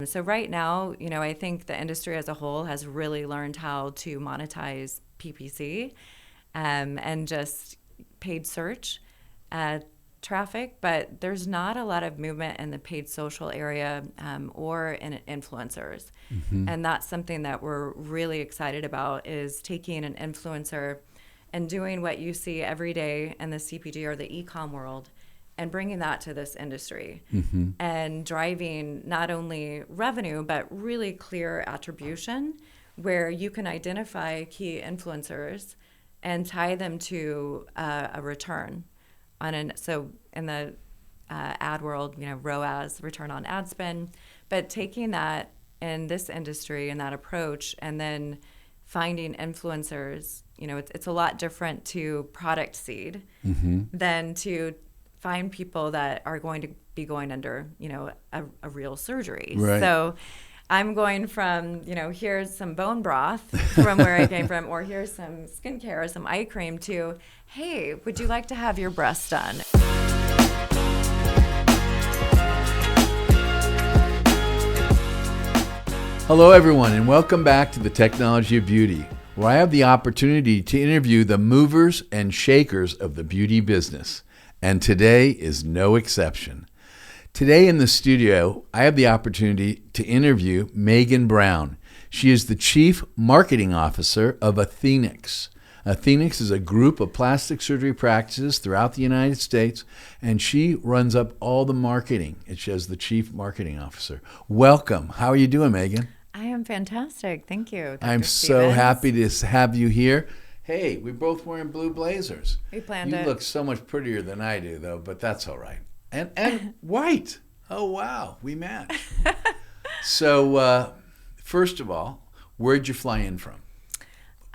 So right now, I think the industry as a whole has really learned how to monetize PPC and just paid search traffic, but there's not a lot of movement in the paid social area or in influencers. And that's something that we're really excited about, is taking an influencer and doing what you see every day in the CPG or the e-com world and bringing that to this industry and driving not only revenue, but really clear attribution where you can identify key influencers and tie them to a return. So in the ad world, ROAS, return on ad spend, but taking that in this industry and that approach and then finding influencers, it's a lot different to product seed than to find people that are going to be going under, a real surgery. Right. So I'm going from, here's some bone broth from where I came from, or here's some skincare, some eye cream, to, hey, would you like to have your breasts done? Hello, everyone, and welcome back to the Technology of Beauty, where I have the opportunity to interview the movers and shakers of the beauty business. And today is no exception. Today in the studio, I have the opportunity to interview Megan Brown. She is the Chief Marketing Officer of Athenix. Athenix is a group of plastic surgery practices throughout the United States, and she runs up all the marketing. She is the Chief Marketing Officer. Welcome. How are you doing, Megan? I am fantastic. Thank you, Dr. I'm so Stevens. happy to have you here. Hey, we're both wearing blue blazers. We planned You it. look so much prettier than I do, though, but that's all right. And white. Oh, wow. We match. So, first of all, where'd you fly in from?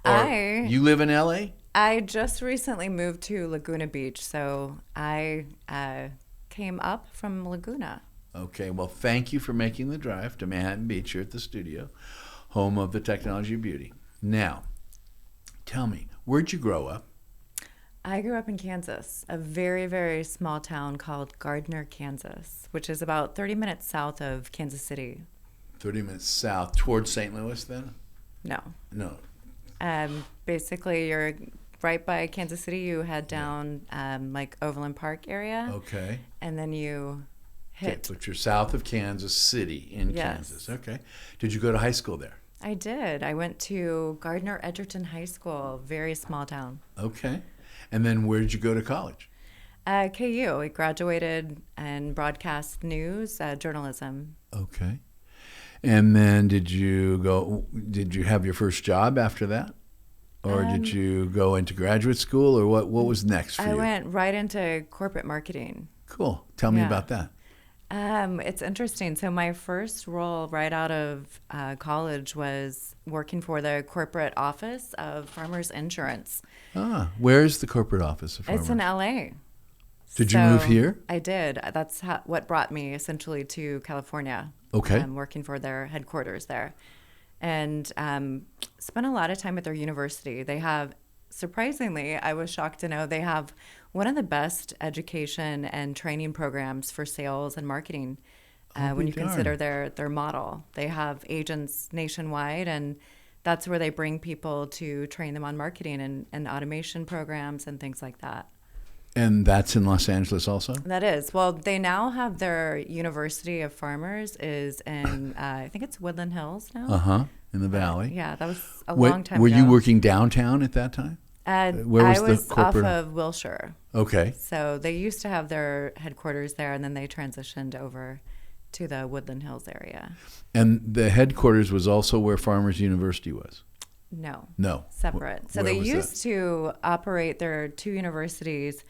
You live in L.A.? I just recently moved to Laguna Beach, so I came up from Laguna. Okay. Well, thank you for making the drive to Manhattan Beach here at the studio, home of the Technology of Beauty. Now, tell me, where'd you grow up? I grew up in Kansas, a very, very small town called Gardner, Kansas, which is about 30 minutes south of Kansas City. 30 minutes south, towards St. Louis then? No. No. Basically, you're right by Kansas City. You head down like Overland Park area. Okay. And then you hit. Okay, but you're south of Kansas City in Kansas. Okay. Did you go to high school there? I did. I went to Gardner Edgerton High School, very small town. Okay. And then where did you go to college? KU. I graduated in broadcast news, journalism. Okay. And then did you have your first job after that? Or did you go into graduate school, or what was next for you? I went right into corporate marketing. Cool. Tell me about that. It's interesting. So my first role right out of college was working for the corporate office of Farmers Insurance. Where's the corporate office of Farmers? It's in LA. Did you move here? I did. That's what brought me essentially to California. Okay. Working for their headquarters there. And spent a lot of time at their university. They have, surprisingly, I was shocked to know they have one of the best education and training programs for sales and marketing when you consider their model. They have agents nationwide, and that's where they bring people to train them on marketing and automation programs and things like that. And that's in Los Angeles also? That is. Well, they now have their University of Farmers is in, I think it's Woodland Hills now. In the valley. Yeah, that was a long time Were ago. you working downtown at that time? Where was I was off of Wilshire. Okay. So they used to have their headquarters there, and then they transitioned over to the Woodland Hills area. And the headquarters was also where Farmers University was? No. Separate. So they used to operate their two universities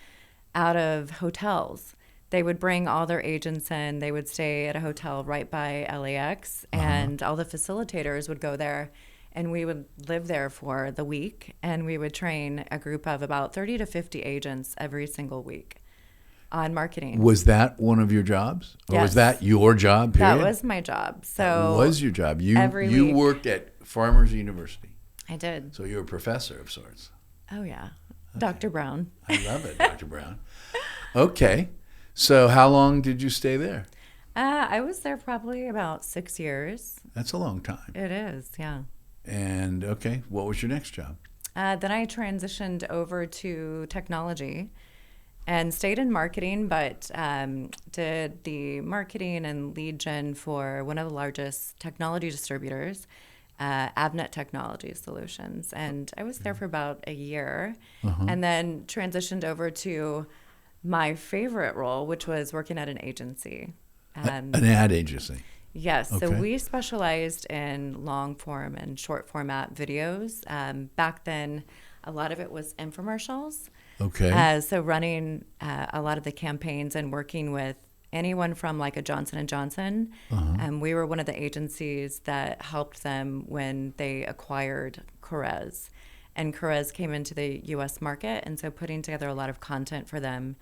out of hotels. They would bring all their agents in. They would stay at a hotel right by LAX, and all the facilitators would go there, and we would live there for the week, and we would train a group of about 30 to 50 agents every single week on marketing. Was that one of your jobs? Or Yes. was that your job, period? That was my job. So that was your job. every You week. worked at Farmers University. I did. So you're a professor of sorts. Oh, yeah. Dr. Brown. I love it, Dr. Brown. Okay. So how long did you stay there? I was there probably about 6 years. That's a long time. It is, yeah. And okay, what was your next job? Then I transitioned over to technology and stayed in marketing, but did the marketing and lead gen for one of the largest technology distributors, Avnet Technology Solutions. And I was there for about a year and then transitioned over to my favorite role, which was working at an agency. An ad agency. Yes, so Okay. we specialized in long form and short format videos. Back then, a lot of it was infomercials. Okay. So running a lot of the campaigns and working with anyone from like a Johnson and Johnson. We were one of the agencies that helped them when they acquired Corez. And Corez came into the U.S. market, and so putting together a lot of content for them,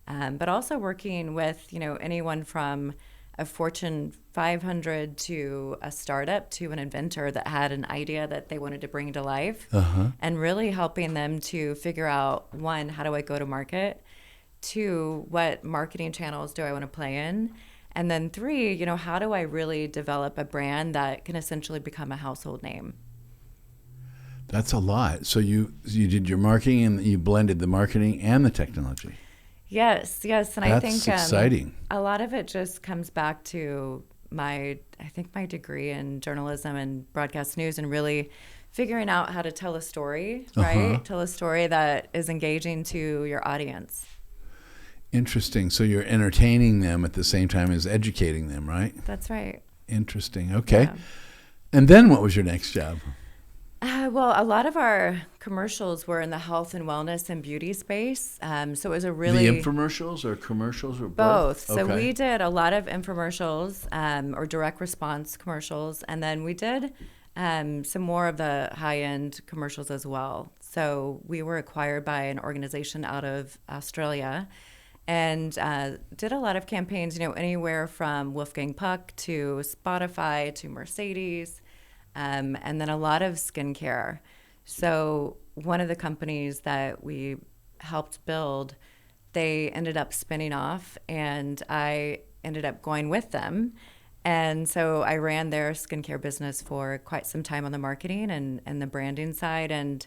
but also working with anyone from a Fortune 500 to a startup to an inventor that had an idea that they wanted to bring to life, and really helping them to figure out, one, how do I go to market? Two, what marketing channels do I want to play in? And then three, how do I really develop a brand that can essentially become a household name? That's a lot. So you did your marketing and you blended the marketing and the technology. Yes, yes, and That's I think exciting. A lot of it just comes back to my degree in journalism and broadcast news, and really figuring out how to tell a story, right? Tell a story that is engaging to your audience. Interesting. So you're entertaining them at the same time as educating them, right? That's right. Interesting. Okay. Yeah. And then what was your next job? Well, a lot of our commercials were in the health and wellness and beauty space. So it was a really... The infomercials or commercials or both. both? So Okay. we did a lot of infomercials or direct response commercials. And then we did some more of the high-end commercials as well. So we were acquired by an organization out of Australia and did a lot of campaigns, anywhere from Wolfgang Puck to Spotify to Mercedes. And then a lot of skincare. So one of the companies that we helped build, they ended up spinning off, and I ended up going with them. And so I ran their skincare business for quite some time on the marketing and the branding side, and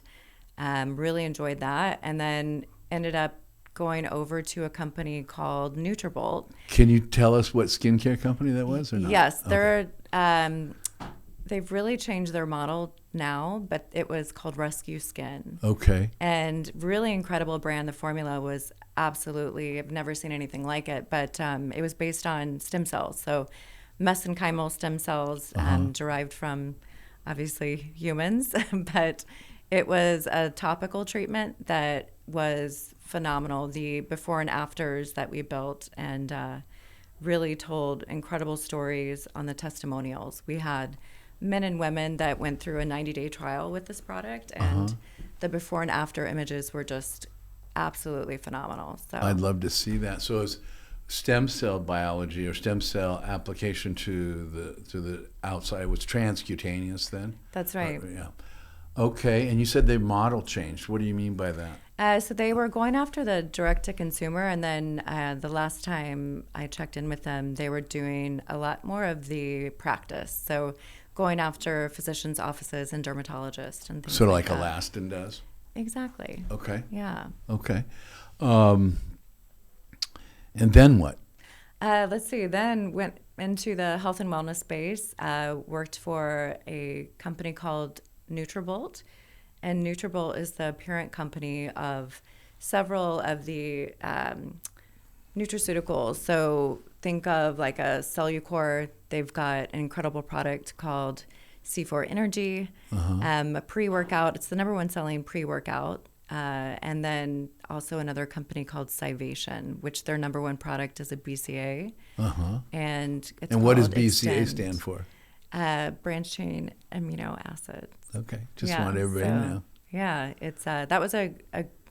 really enjoyed that. And then ended up going over to a company called Nutrabolt. Can you tell us what skincare company that was or not? Yes, they're... Okay. They've really changed their model now, but it was called Rescue Skin. Okay. And really incredible brand. The formula was absolutely, I've never seen anything like it, but it was based on stem cells. So mesenchymal stem cells derived from, obviously, humans, but it was a topical treatment that was phenomenal. The before and afters that we built and really told incredible stories on the testimonials. We had men and women that went through a 90-day trial with this product, and the before and after images were just absolutely phenomenal. So I'd love to see that. So it's stem cell biology or stem cell application to the outside was transcutaneous then? that's right. Yeah. Okay, and you said their model changed. What do you mean by that? So they were going after the direct-to-consumer, and then the last time I checked in with them, they were doing a lot more of the practice. So going after physicians' offices and dermatologists and things Sort of like like that. Alastin does? Exactly. Okay. Yeah. Okay. And then what? Let's see. Then went into the health and wellness space. Worked for a company called Nutrabolt, and Nutrabolt is the parent company of several of the nutraceuticals. So think of like a Cellucor. They've got an incredible product called C4 Energy, a pre-workout. It's the number one selling pre-workout. And then also another company called Civation, which their number one product is a BCA. And it's And what does called BCA Extend. stand for? Branch chain amino acids. Okay. Just Yeah, want everybody to know. Yeah, it's that was a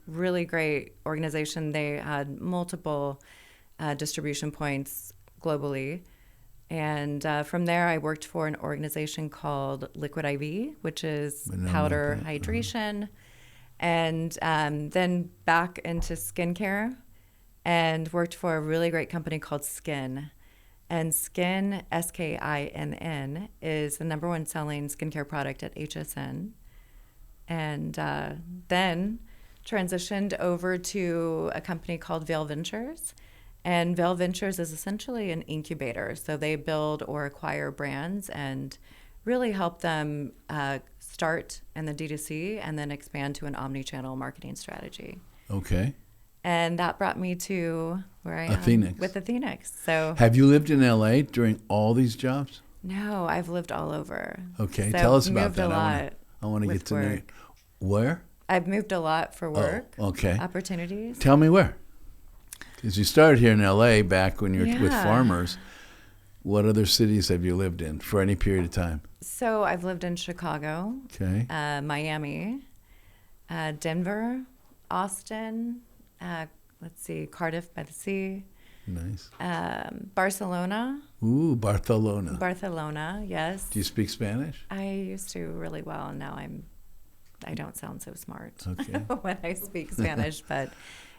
really great organization. They had multiple distribution points globally. And from there, I worked for an organization called Liquid IV, which is powder hydration. And then back into skincare and worked for a really great company called Skin. And Skin, SKINN, is the number one selling skincare product at HSN. And then transitioned over to a company called Vail Ventures. And Vail Ventures is essentially an incubator. So they build or acquire brands and really help them start in the D2C and then expand to an omni-channel marketing strategy. Okay. And that brought me to where I am Athenix. with Athenix. So Have you lived in LA during all these jobs? no, I've lived all over. Okay, So tell us I've about moved that. a lot I want to with get to know you. work. Where? I've moved a lot for work. Oh, okay. Opportunities. Tell me where. Because you started here in LA back when you were with Yeah. farmers. What other cities have you lived in for any period of time? So I've lived in Chicago, Okay. Miami, Denver, Austin, Cardiff by the Sea, Nice. Barcelona. Ooh, Barcelona. Barcelona, yes. Do you speak Spanish? I used to really well, and now I don't sound so smart Okay. when I speak Spanish. But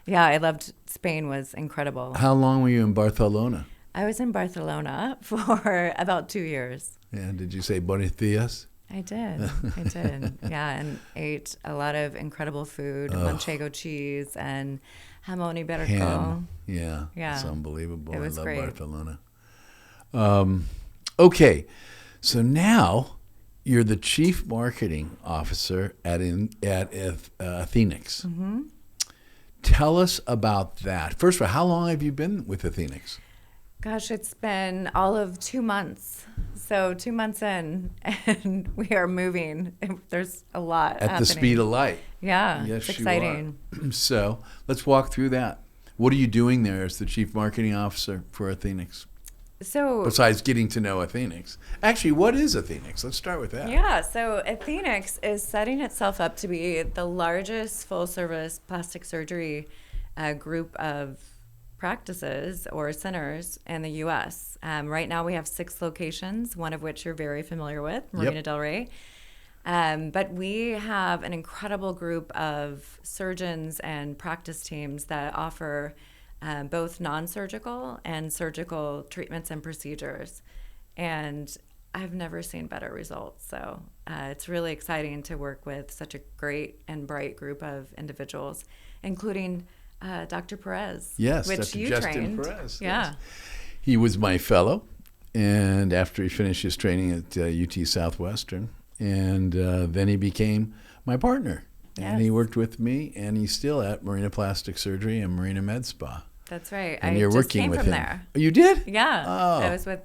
yeah, I loved Spain. Was incredible. How long were you in Barcelona? I was in Barcelona for about 2 years. Yeah. Did you say buenos dias? I did. Yeah, and ate a lot of incredible food, manchego cheese and jamón ibérico. Ham. Yeah. Yeah. It's unbelievable. It was I love great. Barcelona. Okay. So now you're the chief marketing officer at Athenix. Mm-hmm. Tell us about that. First of all, how long have you been with Athenix? Gosh, it's been all of 2 months. So 2 months in, and we are moving. There's a lot At happening. the speed of light. Yeah, Yes, it's you are. exciting. So let's walk through that. What are you doing there as the chief marketing officer for Athenix? So Besides getting to know Athenix. Actually, what is Athenix? Let's start with that. yeah, so Athenix is setting itself up to be the largest full-service plastic surgery group of practices or centers in the U.S. Right now we have 6 locations, one of which you're very familiar with, Marina Del Rey. But we have an incredible group of surgeons and practice teams that offer both non-surgical and surgical treatments and procedures. And I've never seen better results. So it's really exciting to work with such a great and bright group of individuals, including Dr. Perez, Yes, which Dr. you Justin trained. Perez. Yeah. Yes. He was my fellow, and after he finished his training at UT Southwestern, and then he became my partner. And he Yes. worked with me, and he's still at Marina Plastic Surgery and Marina Med Spa. That's right. And I you're just working came with from him. there. Oh, you did? Yeah. Oh. I was with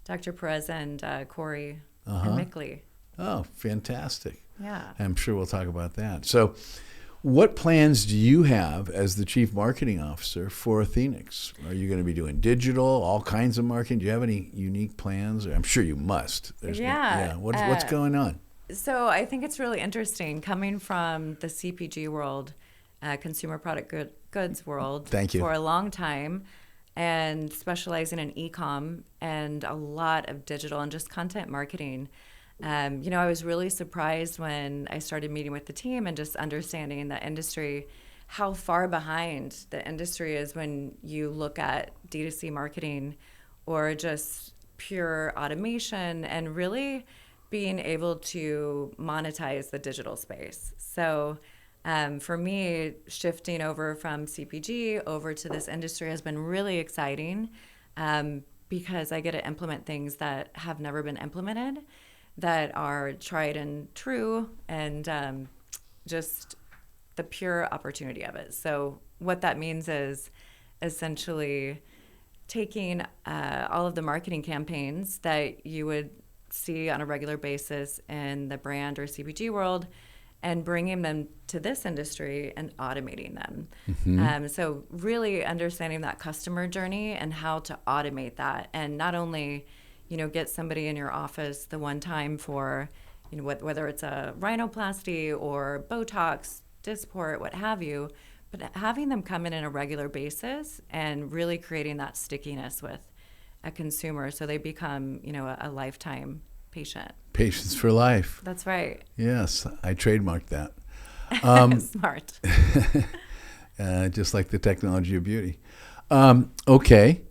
Dr. Perez and Corey and Mickley. Oh, fantastic. Yeah. I'm sure we'll talk about that. So what plans do you have as the chief marketing officer for Athenix? Are you going to be doing digital, all kinds of marketing? Do you have any unique plans? I'm sure you must. Yeah. What's going on? So I think it's really interesting coming from the CPG world, consumer product goods world, Thank you. for a long time, and specializing in e-com and a lot of digital and just content marketing. I was really surprised when I started meeting with the team and just understanding the industry, how far behind the industry is when you look at D2C marketing or just pure automation and really being able to monetize the digital space. So for me, shifting over from CPG over to this industry has been really exciting because I get to implement things that have never been implemented, that are tried and true, and just the pure opportunity of it. So what that means is essentially taking all of the marketing campaigns that you would see on a regular basis in the brand or CPG world and bringing them to this industry and automating them. Mm-hmm. So really understanding that customer journey and how to automate that, and not only get somebody in your office the one time for, whether it's a rhinoplasty or Botox, Dysport, what have you, but having them come in on a regular basis and really creating that stickiness with a consumer so they become, a lifetime patient. Patients for life. That's right. Yes, I trademarked that. Smart. Just like the technology of beauty. Okay.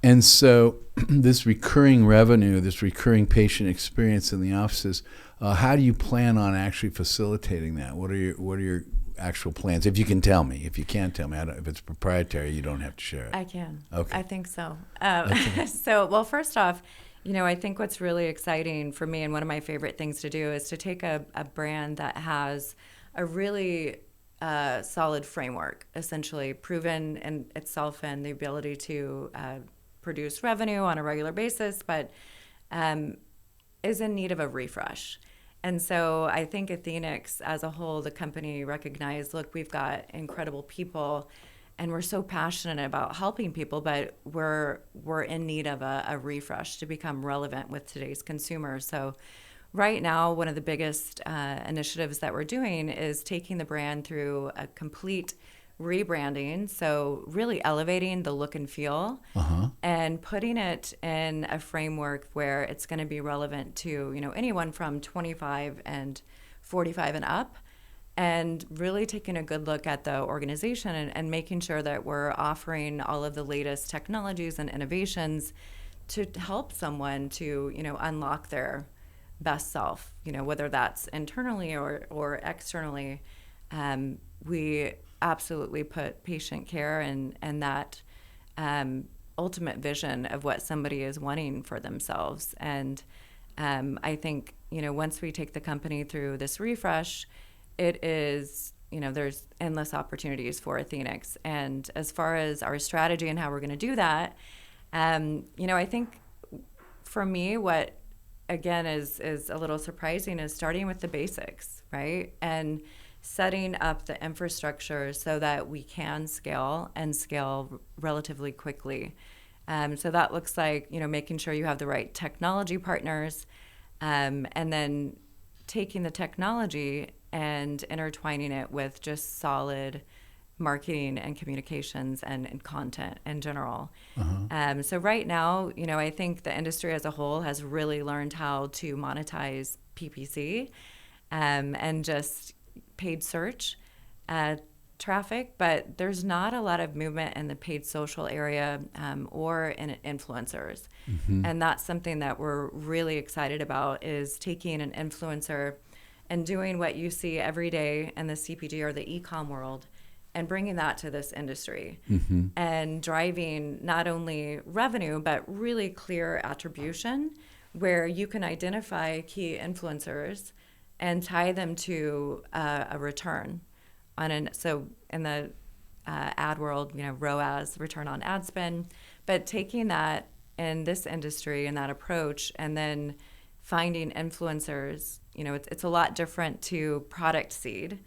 And so this recurring revenue, this recurring patient experience in the offices, how do you plan on actually facilitating that? What are your actual plans? If you can tell me. If you can't tell me, if it's proprietary, you don't have to share it. I can. Okay. I think so. Okay. Well, first off, I think what's really exciting for me and one of my favorite things to do is to take a brand that has a really solid framework, essentially proven in itself and the ability to produce revenue on a regular basis, but is in need of a refresh. And so I think Athenix as a whole, the company recognized, look, we've got incredible people and we're so passionate about helping people, but we're in need of a refresh to become relevant with today's consumers. So right now, one of the biggest initiatives that we're doing is taking the brand through a complete rebranding. So really elevating the look and feel and putting it in a framework where it's going to be relevant to, anyone from 25 and 45 and up, and really taking a good look at the organization and making sure that we're offering all of the latest technologies and innovations to help someone to, unlock their best self, whether that's internally or externally. We absolutely put patient care and that ultimate vision of what somebody is wanting for themselves. And I think, once we take the company through this refresh, it is, there's endless opportunities for Athenix. And as far as our strategy and how we're going to do that, I think for me, what again is a little surprising is starting with the basics, right? And setting up the infrastructure so that we can scale and scale relatively quickly. So that looks like, making sure you have the right technology partners, and then taking the technology and intertwining it with just solid marketing and communications and content in general. So right now, I think the industry as a whole has really learned how to monetize PPC and just paid search traffic, but there's not a lot of movement in the paid social area or in influencers. And that's something that we're really excited about, is taking an influencer and doing what you see every day in the CPG or the e-com world and bringing that to this industry and driving not only revenue, but really clear attribution where you can identify key influencers and tie them to a return so in the ad world, ROAS, return on ad spend, but taking that in this industry and that approach and then finding influencers, it's a lot different to product seed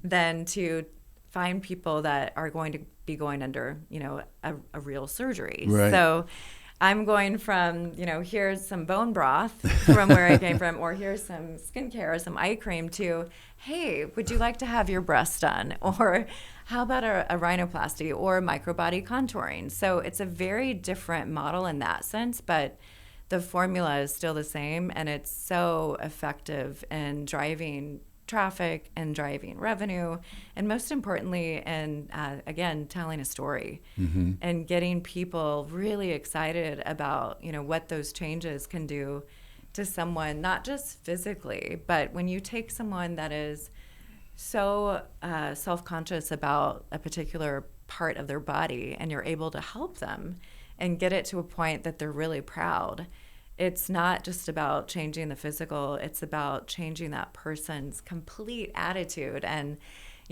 than to find people that are going to be going under, a real surgery. Right. So I'm going from, here's some bone broth from where I came from, or here's some skincare or some eye cream, to, hey, would you like to have your breasts done? Or how about a rhinoplasty or microbody contouring? So it's a very different model in that sense, but the formula is still the same, and it's so effective in driving traffic and driving revenue, and most importantly, and again, telling a story and getting people really excited about what those changes can do to someone, not just physically, but when you take someone that is so self-conscious about a particular part of their body and you're able to help them and get it to a point that they're really proud. It's not just about changing the physical, it's about changing that person's complete attitude. And,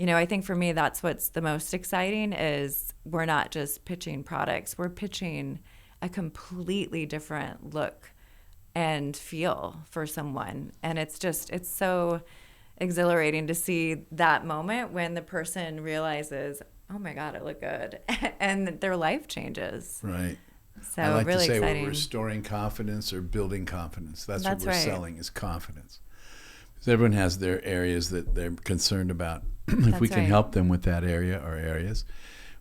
I think for me, that's what's the most exciting, is we're not just pitching products, we're pitching a completely different look and feel for someone. And it's so exhilarating to see that moment when the person realizes, oh my God, I look good, and their life changes. Right. So I like really to say exciting. we're restoring confidence or building confidence. That's what we're right. selling, is confidence. Because everyone has their areas that they're concerned about. If we can help them with that area or areas,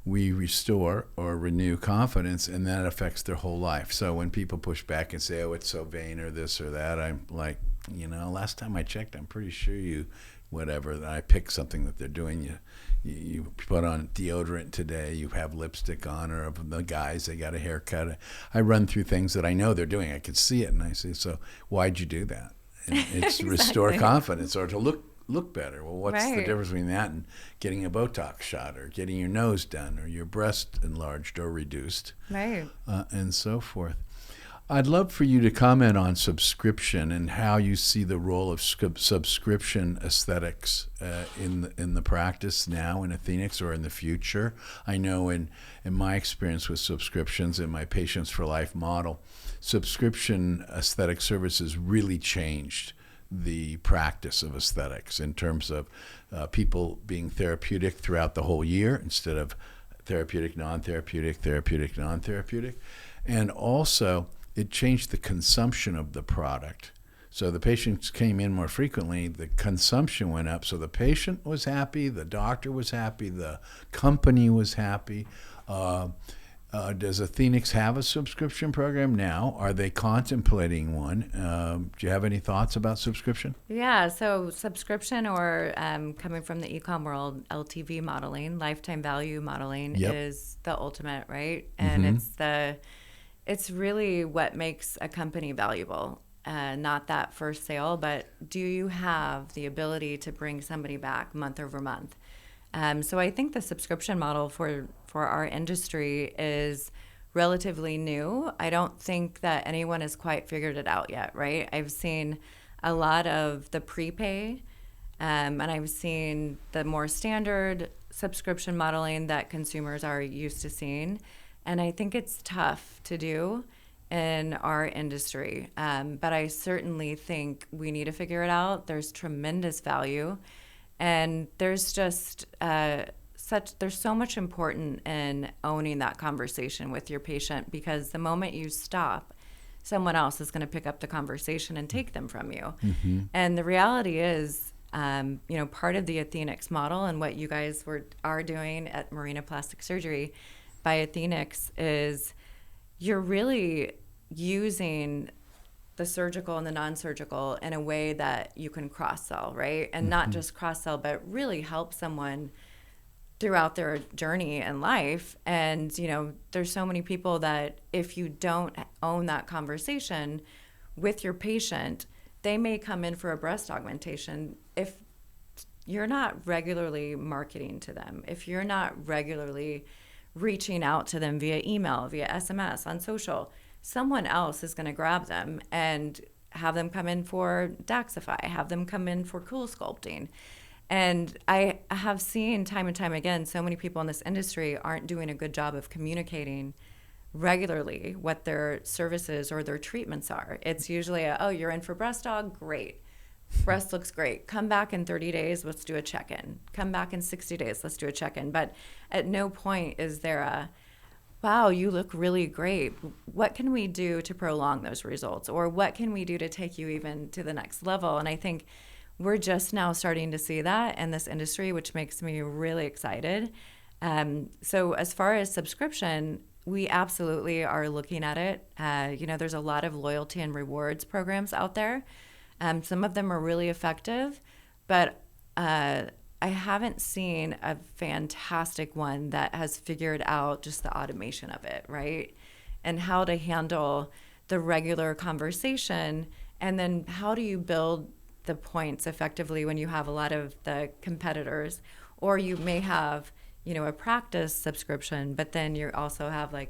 we restore or renew confidence, and that affects their whole life. So when people push back and say, oh, it's so vain or this or that, I'm like, last time I checked, I'm pretty sure that I picked something that they're doing. You put on deodorant today, you have lipstick on, or the guys, they got a haircut. I run through things that I know they're doing. I can see it, and I say, so why'd you do that? And it's Exactly. restore confidence or to look better. Well, what's the Right. difference between that and getting a Botox shot or getting your nose done or your breast enlarged or reduced, Right. and so forth? I'd love for you to comment on subscription and how you see the role of subscription aesthetics in the practice now in Athenix or in the future. I know in my experience with subscriptions in my Patients for Life model, subscription aesthetic services really changed the practice of aesthetics in terms of people being therapeutic throughout the whole year instead of therapeutic, non-therapeutic, therapeutic, non-therapeutic. And also, it changed the consumption of the product. So the patients came in more frequently, the consumption went up. So the patient was happy, the doctor was happy, the company was happy. Does Athenix have a subscription program now? Are they contemplating one? Do you have any thoughts about subscription? Yeah, so subscription or coming from the e-com world, LTV modeling, lifetime value modeling Yep. is the ultimate, right? And it's really what makes a company valuable. Not that first sale, but do you have the ability to bring somebody back month over month? So I think the subscription model for our industry is relatively new. I don't think that anyone has quite figured it out yet, right? I've seen a lot of the prepay, and I've seen the more standard subscription modeling that consumers are used to seeing. And I think it's tough to do in our industry. But I certainly think we need to figure it out. There's tremendous value. And there's just there's so much important in owning that conversation with your patient, because the moment you stop, someone else is going to pick up the conversation and take them from you. And the reality is, part of the Athenix model and what you guys are doing at Marina Plastic Surgery by Athenix is you're really using the surgical and the non-surgical in a way that you can cross-sell, right? And not just cross-sell, but really help someone throughout their journey in life. And, there's so many people that if you don't own that conversation with your patient, they may come in for a breast augmentation. If you're not regularly marketing to them, if you're not regularly reaching out to them via email, via SMS, on social, someone else is going to grab them and have them come in for Daxify, have them come in for cool sculpting. And I have seen time and time again, so many people in this industry aren't doing a good job of communicating regularly what their services or their treatments are. It's usually, you're in for breast aug, great. Breast looks great. Come back in 30 days, let's do a check-in. Come back in 60 days, let's do a check-in. But at no point is there a, wow, you look really great. What can we do to prolong those results? Or what can we do to take you even to the next level? And I think we're just now starting to see that in this industry, which makes me really excited. So as far as subscription, we absolutely are looking at it. There's a lot of loyalty and rewards programs out there. Some of them are really effective, but I haven't seen a fantastic one that has figured out just the automation of it, right? And how to handle the regular conversation. And then how do you build the points effectively when you have a lot of the competitors, or you may have, a practice subscription, but then you also have the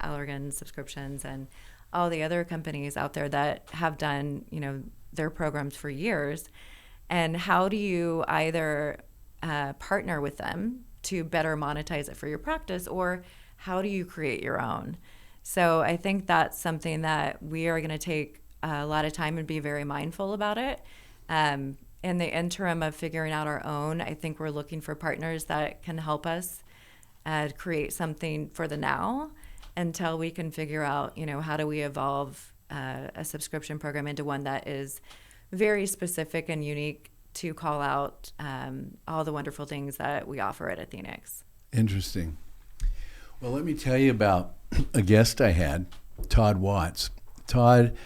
Allergan subscriptions and all the other companies out there that have done, their programs for years. And how do you either partner with them to better monetize it for your practice, or how do you create your own? So I think that's something that we are going to take a lot of time and be very mindful about it. In the interim of figuring out our own, I think we're looking for partners that can help us create something for the now until we can figure out, how do we evolve a subscription program into one that is very specific and unique to call out all the wonderful things that we offer at Athenix. Interesting. Well, let me tell you about a guest I had, Todd Watts. Todd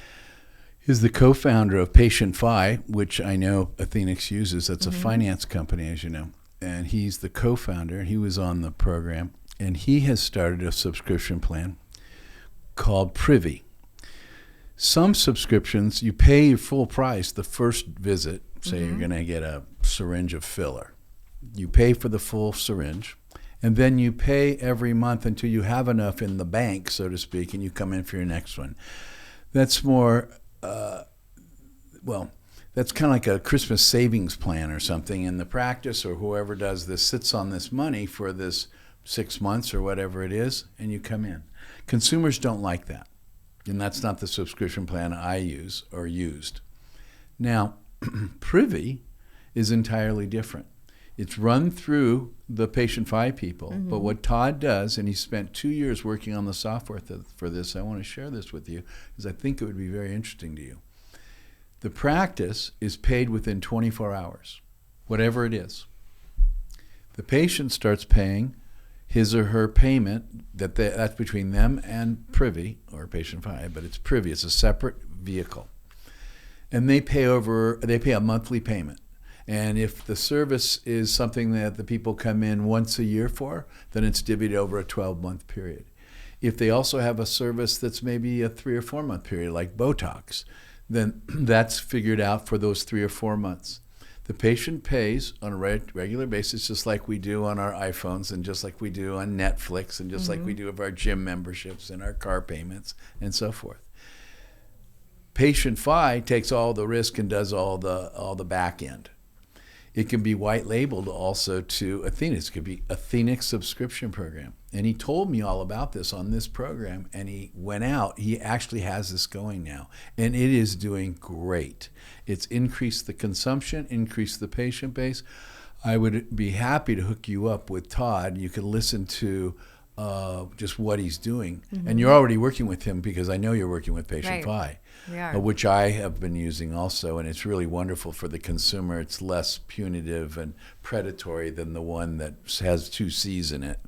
is the co-founder of Patient Fi, which I know Athenix uses. That's a finance company, as you know. And he's the co-founder. He was on the program. And he has started a subscription plan called Privy. Some subscriptions, you pay your full price the first visit. Say you're going to get a syringe of filler. You pay for the full syringe. And then you pay every month until you have enough in the bank, so to speak, and you come in for your next one. That's more, that's kind of like a Christmas savings plan or something. And the practice or whoever does this sits on this money for this 6 months or whatever it is, and you come in. Consumers don't like that. And that's not the subscription plan I use or used. Now, Privy is entirely different. It's run through the Patient Fi people, but what Todd does, and he spent 2 years working on the software for this, I want to share this with you because I think it would be very interesting to you. The practice is paid within 24 hours, whatever it is. The patient starts paying his or her payment, that's between them and Privy, or Patient Fi, but it's Privy. It's a separate vehicle. And they pay a monthly payment. And if the service is something that the people come in once a year for, then it's divvied over a 12-month period. If they also have a service that's maybe a 3 or 4 month period, like Botox, then that's figured out for those 3 or 4 months. The patient pays on a regular basis, just like we do on our iPhones and just like we do on Netflix and just like we do with our gym memberships and our car payments and so forth. Patient Fi takes all the risk and does all the back end. It can be white labeled also to Athenix. It could be Athenix subscription program. And he told me all about this on this program, and he went out. He actually has this going now, and it is doing great. It's increased the consumption, increased the patient base. I would be happy to hook you up with Todd. You could listen to just what he's doing. And you're already working with him because I know you're working with Patient Fi. Which I have been using also, and it's really wonderful for the consumer. It's less punitive and predatory than the one that has 2 C's in it.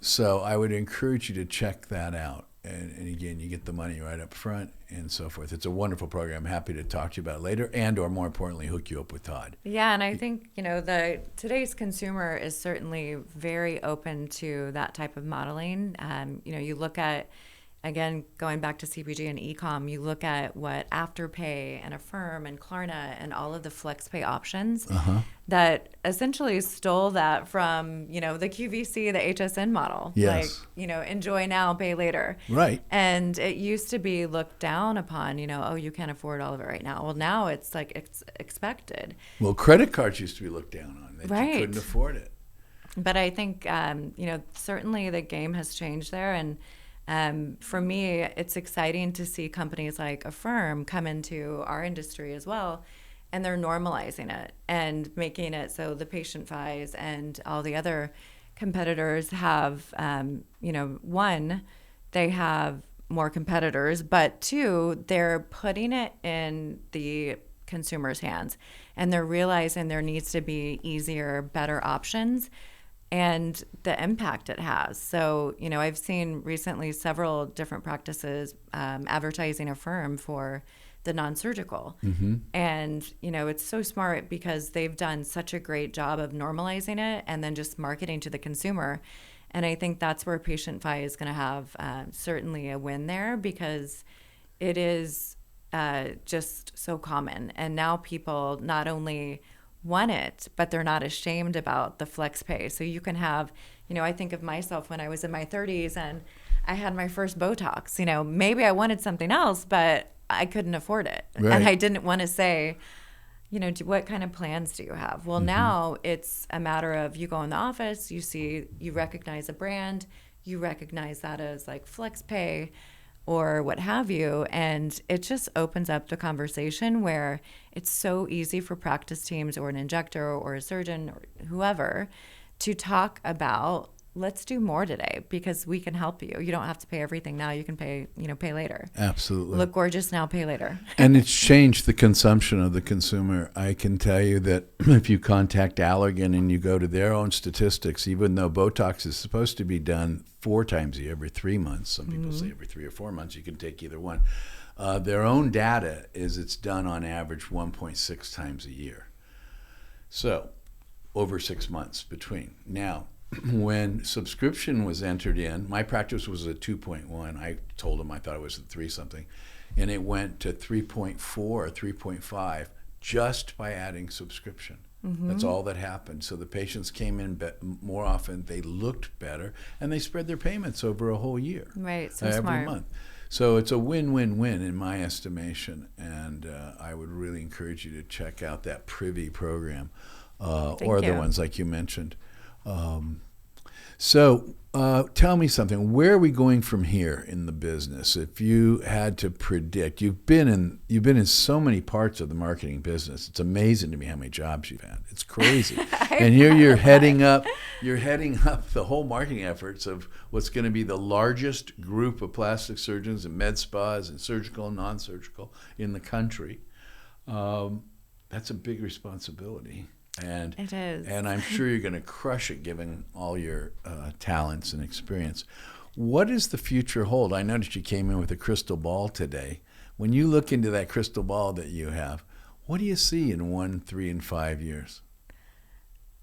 So I would encourage you to check that out. And again, you get the money right up front and so forth. It's a wonderful program. I'm happy to talk to you about it later and or more importantly, hook you up with Todd. Yeah, and I think, today's consumer is certainly very open to that type of modeling. You look at, again, going back to CPG and e-com, you look at what Afterpay and Affirm and Klarna and all of the FlexPay options that essentially stole that from, the QVC, the HSN model. Yes. Like, enjoy now, pay later. Right. And it used to be looked down upon, oh, you can't afford all of it right now. Well, now it's like it's expected. Well, credit cards used to be looked down on. That right. You couldn't afford it. But I think, certainly the game has changed there. And for me, it's exciting to see companies like Affirm come into our industry as well, and they're normalizing it and making it so the Patient Fis and all the other competitors have, one, they have more competitors, but 2, they're putting it in the consumer's hands, and they're realizing there needs to be easier, better options and the impact it has. So, I've seen recently several different practices advertising Affirm for the non-surgical. And, it's so smart because they've done such a great job of normalizing it and then just marketing to the consumer. And I think that's where Patient Fi is going to have certainly a win there because it is just so common. And now people not only want it, but they're not ashamed about the flex pay. So you can have, I think of myself when I was in my 30s and I had my first Botox, maybe I wanted something else, but I couldn't afford it. Right. And I didn't want to say, what kind of plans do you have? Well, now it's a matter of you go in the office, you recognize a brand, you recognize that as like flex pay or what have you. And it just opens up the conversation where it's so easy for practice teams or an injector or a surgeon or whoever to talk about let's do more today because we can help you. You don't have to pay everything now. You can pay later. Absolutely. Look gorgeous now, pay later. And it's changed the consumption of the consumer. I can tell you that if you contact Allergan and you go to their own statistics, even though Botox is supposed to be done 4 times a year, every 3 months, some people say every 3 or 4 months, you can take either one. Their own data is it's done on average 1.6 times a year. So over 6 months between. Now, when subscription was entered in, my practice was a 2.1. I told them I thought it was a 3 something. And it went to 3.4, 3.5 just by adding subscription. That's all that happened. So the patients came in more often, they looked better, and they spread their payments over a whole year. Right, so every smart. month. So it's a win-win-win in my estimation, and I would really encourage you to check out that Privy program or the ones like you mentioned. So tell me something. Where are we going from here in the business? If you had to predict, you've been in so many parts of the marketing business. It's amazing to me how many jobs you've had. It's crazy. And here you're heading up the whole marketing efforts of what's going to be the largest group of plastic surgeons and med spas and surgical and non-surgical in the country. That's a big responsibility. And it is. And I'm sure you're going to crush it given all your talents and experience. What does the future hold? I noticed you came in with a crystal ball today. When you look into that crystal ball that you have, what do you see in 1, 3, and 5 years?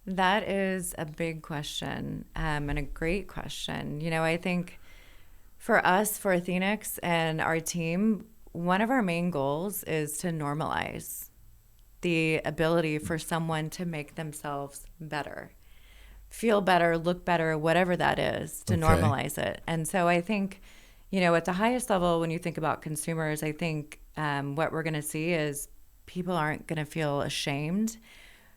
That is a big question and a great question. I think for us, for Athenix and our team, one of our main goals is to normalize the ability for someone to make themselves better, feel better, look better, whatever that is, to normalize it. And so I think, at the highest level, when you think about consumers, I think what we're going to see is people aren't going to feel ashamed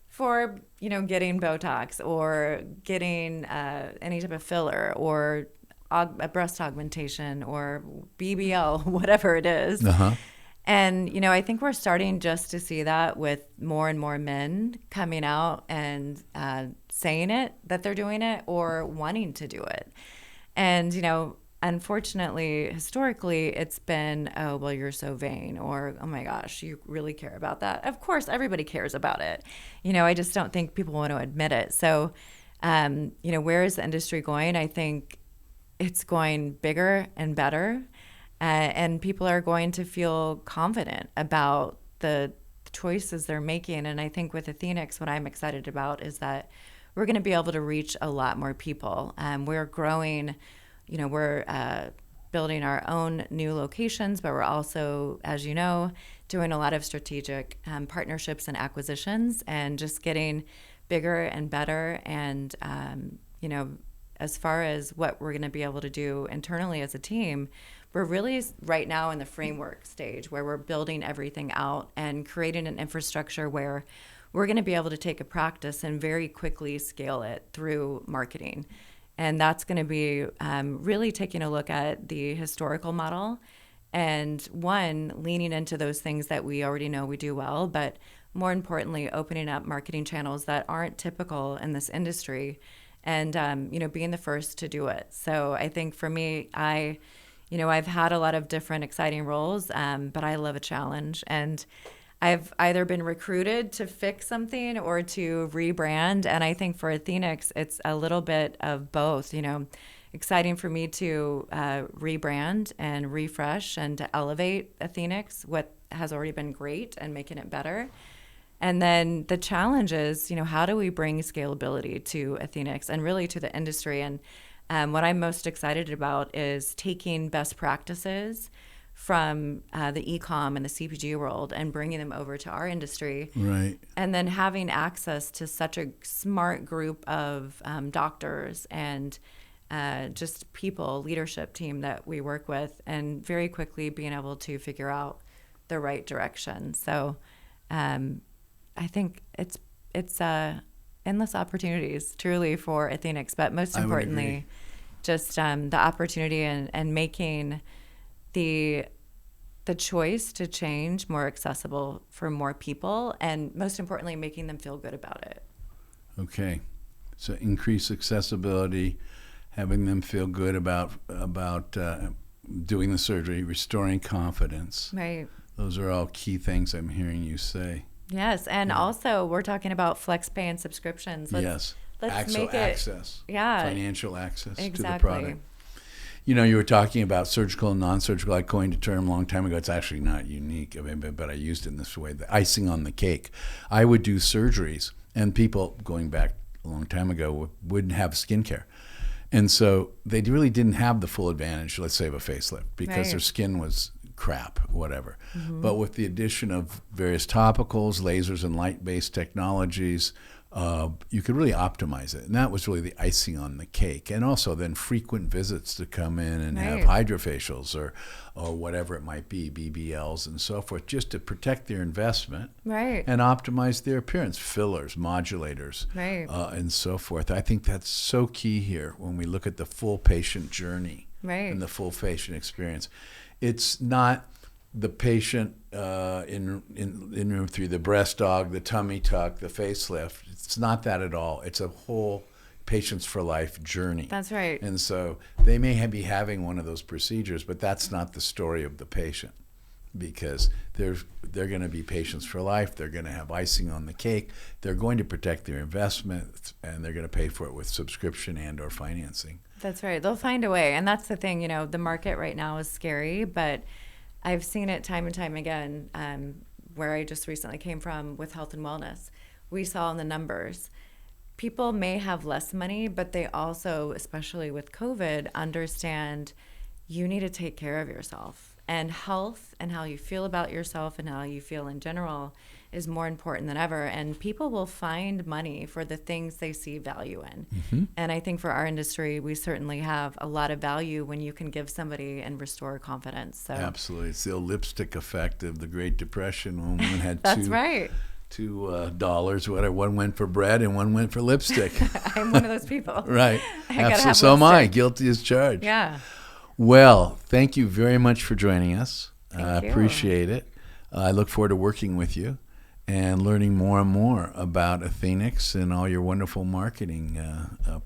for, getting Botox or getting any type of filler or a breast augmentation or BBL, whatever it is. And, I think we're starting just to see that with more and more men coming out and saying it, that they're doing it or wanting to do it. And, unfortunately, historically, it's been, oh, well, you're so vain, or, oh my gosh, you really care about that. Of course, everybody cares about it. I just don't think people want to admit it. So, where is the industry going? I think it's going bigger and better. And people are going to feel confident about the choices they're making. And I think with Athenix, what I'm excited about is that we're going to be able to reach a lot more people. We're growing, we're building our own new locations, but we're also, as you know, doing a lot of strategic partnerships and acquisitions and just getting bigger and better. And, as far as what we're going to be able to do internally as a team, we're really right now in the framework stage where we're building everything out and creating an infrastructure where we're going to be able to take a practice and very quickly scale it through marketing. And that's going to be really taking a look at the historical model and, one, leaning into those things that we already know we do well, but more importantly, opening up marketing channels that aren't typical in this industry and, being the first to do it. So I think for me, I've had a lot of different exciting roles, but I love a challenge. And I've either been recruited to fix something or to rebrand. And I think for Athenix, it's a little bit of both. Exciting for me to rebrand and refresh and to elevate Athenix, what has already been great, and making it better. And then the challenge is, how do we bring scalability to Athenix and really to the industry? And what I'm most excited about is taking best practices from the e-com and the CPG world and bringing them over to our industry. Right. And then having access to such a smart group of doctors and just people, leadership team that we work with, and very quickly being able to figure out the right direction. So I think it's endless opportunities truly for Athenix, but most importantly, just the opportunity and making the choice to change more accessible for more people, and most importantly, making them feel good about it. Okay. So increase accessibility, having them feel good about doing the surgery, restoring confidence. Right. Those are all key things I'm hearing you say. Yes, and also we're talking about flex pay and subscriptions. Let's make it access. Yeah. Financial access to the Exactly. product. You know, you were talking about surgical and non-surgical. I coined a term a long time ago. It's actually not unique, but I used it in this way, the icing on the cake. I would do surgeries, and people, going back a long time ago, wouldn't have skincare. And so they really didn't have the full advantage, let's say, of a facelift because their skin was crap, whatever. But with the addition of various topicals, lasers, and light-based technologies, you could really optimize it. And that was really the icing on the cake. And also then frequent visits to come in and have hydrofacials or whatever it might be, BBLs and so forth, just to protect their investment and optimize their appearance, fillers, modulators, and so forth. I think that's so key here when we look at the full patient journey and the full patient experience. It's not the patient in room 3, the breast aug, the tummy tuck, the facelift. It's not that at all. It's a whole patients for life journey. That's right. And so they may be having one of those procedures, but that's not the story of the patient because they're going to be patients for life. They're going to have icing on the cake. They're going to protect their investment, and they're going to pay for it with subscription and or financing. That's right. They'll find a way. And that's the thing, the market right now is scary, but I've seen it time and time again where I just recently came from with health and wellness. We saw in the numbers, people may have less money, but they also, especially with COVID, understand you need to take care of yourself. And health and how you feel about yourself and how you feel in general is more important than ever. And people will find money for the things they see value in. And I think for our industry, we certainly have a lot of value when you can give somebody and restore confidence. So absolutely. It's the old lipstick effect of the Great Depression when women had That's right. $2, whatever. One went for bread and one went for lipstick. I'm one of those people. Right. Absolutely. So am I. Guilty as charged. Yeah. Well, thank you very much for joining us. I Thank you. appreciate it. I look forward to working with you and learning more and more about Athenix and all your wonderful marketing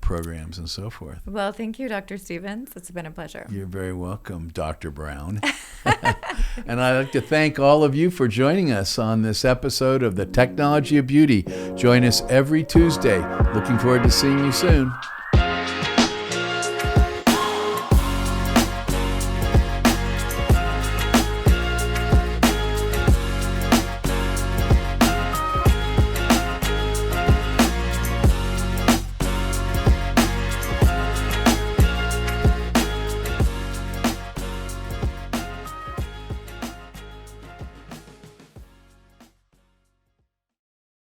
programs and so forth. Well, thank you, Dr. Stevens. It's been a pleasure. You're very welcome, Dr. Brown. And I'd like to thank all of you for joining us on this episode of The Technology of Beauty. Join us every Tuesday. Looking forward to seeing you soon.